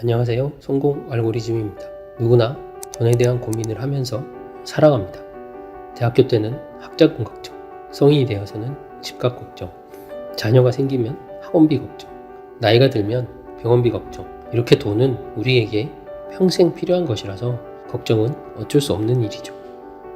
안녕하세요. 성공 알고리즘입니다. 누구나 돈에 대한 고민을 하면서 살아갑니다. 대학교 때는 학자금 걱정, 성인이 되어서는 집값 걱정, 자녀가 생기면 학원비 걱정, 나이가 들면 병원비 걱정. 이렇게 돈은 우리에게 평생 필요한 것이라서 걱정은 어쩔 수 없는 일이죠.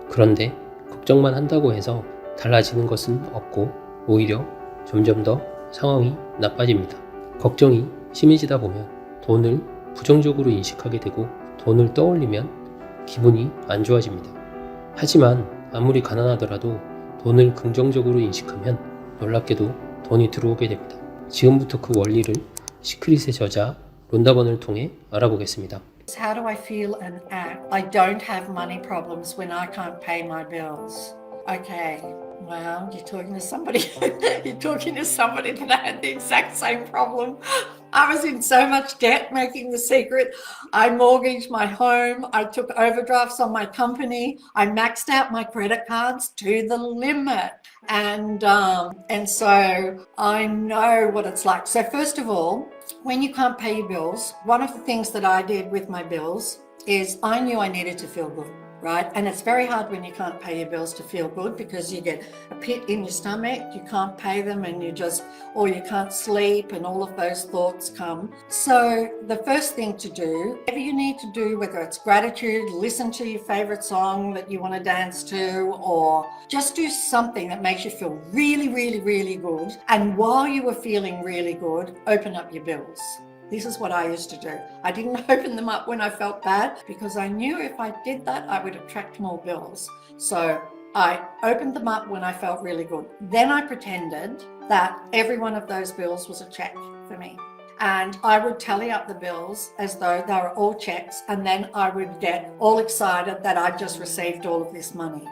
그런데 걱정만 한다고 해서 달라지는 것은 없고 오히려 점점 더 상황이 나빠집니다. 걱정이 심해지다 보면 돈을 부정적으로 인식하게 되고 돈을 떠올리면 기분이 안 좋아집니다. 하지만 아무리 가난하더라도 돈을 긍정적으로 인식하면 놀랍게도 돈이 들어오게 됩니다. 지금부터 그 원리를 시크릿의 저자 론다번을 통해 알아보겠습니다. How do I feel and act? I don't have money problems when I can't pay my bills. Okay, well, you're talking to somebody that had the exact same problem. I was in so much debt making the secret. I mortgaged my home. I took overdrafts on my company. I maxed out my credit cards to the limit. And so I know what it's like. So first of all, when you can't pay your bills, one of the things that I did with my bills is I knew I needed to feel good, right? And it's very hard when you can't pay your bills to feel good because you get a pit in your stomach, you can't pay them and or you can't sleep and all of those thoughts come. So the first thing to do, whatever you need to do, whether it's gratitude, listen to your favorite song that you want to dance to, or just do something that makes you feel really, really, really good. And while you were feeling really good, open up your bills. This is what I used to do. I didn't open them up when I felt bad because I knew if I did that, I would attract more bills. So I opened them up when I felt really good. Then I pretended that every one of those bills was a check for me. And I would tally up the bills as though they were all checks, and then I would get all excited that I'd just received all of this money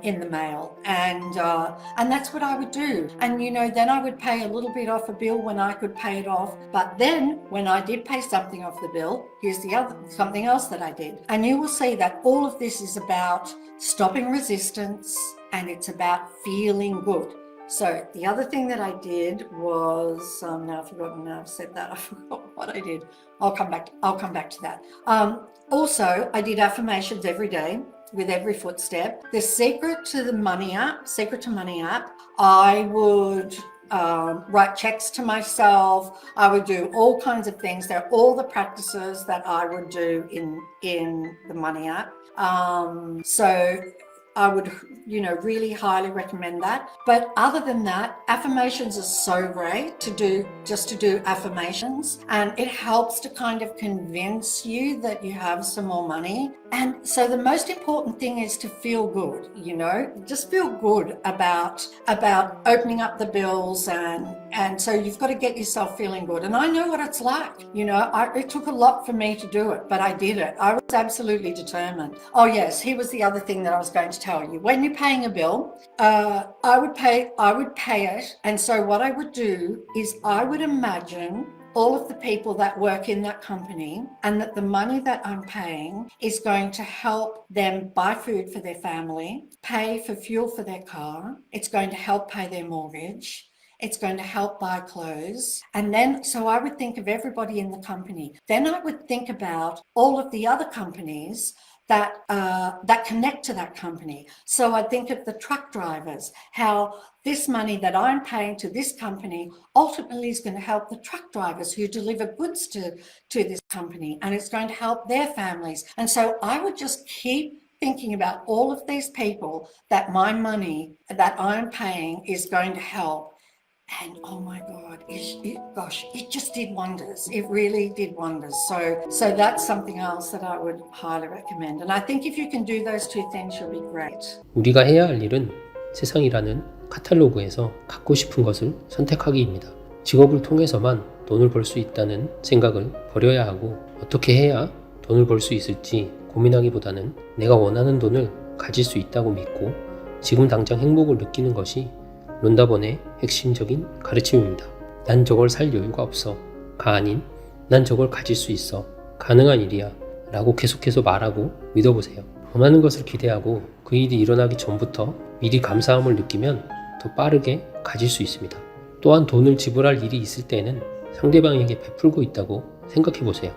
in the mail, and that's what I would do. And then I would pay a little bit off a bill when I could pay it off. But then when I did pay something off the bill, here's something else that I did. And you will see that all of this is about stopping resistance, and it's about feeling good. So the other thing that I did was, now I've forgotten, now I've said that, I forgot what I did. I'll come back to that. Also, I did affirmations every day with every footstep. The Secret to Money app, I would write checks to myself. I would do all kinds of things. They're all the practices that I would do in the Money app. So I would, really highly recommend that. But other than that, affirmations are so great to do affirmations, and it helps to kind of convince you that you have some more money. And so the most important thing is to feel good, just feel good about opening up the bills, and so you've got to get yourself feeling good. And I know what it's like, it took a lot for me to do it, but I did it. I was absolutely determined. Oh yes, here was the other thing that I was going to tell you. When you're paying a bill, I would pay it. And so what I would do is I would imagine all of the people that work in that company, and that the money that I'm paying is going to help them buy food for their family, pay for fuel for their car, it's going to help pay their mortgage, it's going to help buy clothes. And then, so I would think of everybody in the company. Then I would think about all of the other companies that connect to that company. So I think of the truck drivers, how this money that I'm paying to this company ultimately is going to help the truck drivers who deliver goods to this company, and it's going to help their families. And so I would just keep thinking about all of these people that my money that I'm paying is going to help. And oh my God, it just did wonders. It really did wonders. So that's something else that I would highly recommend. And I think if you can do those two things, you'll be great. 우리가 해야 할 일은 세상이라는 카탈로그에서 갖고 싶은 것을 선택하기입니다. 직업을 통해서만 돈을 벌 수 있다는 생각을 버려야 하고, 어떻게 해야 돈을 벌 수 있을지 고민하기보다는 내가 원하는 돈을 가질 수 있다고 믿고 지금 당장 행복을 느끼는 것이 론다번의 핵심적인 가르침입니다. 난 저걸 살 여유가 없어 가 아닌 난 저걸 가질 수 있어 가능한 일이야 라고 계속해서 말하고 믿어보세요. 원하는 것을 기대하고 그 일이 일어나기 전부터 미리 감사함을 느끼면 더 빠르게 가질 수 있습니다. 또한 돈을 지불할 일이 있을 때는 상대방에게 베풀고 있다고 생각해보세요.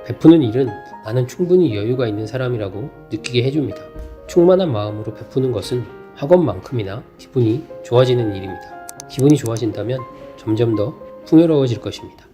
베푸는 일은 나는 충분히 여유가 있는 사람이라고 느끼게 해줍니다. 충만한 마음으로 베푸는 것은 학원만큼이나 기분이 좋아지는 일입니다. 기분이 좋아진다면 점점 더 풍요로워질 것입니다.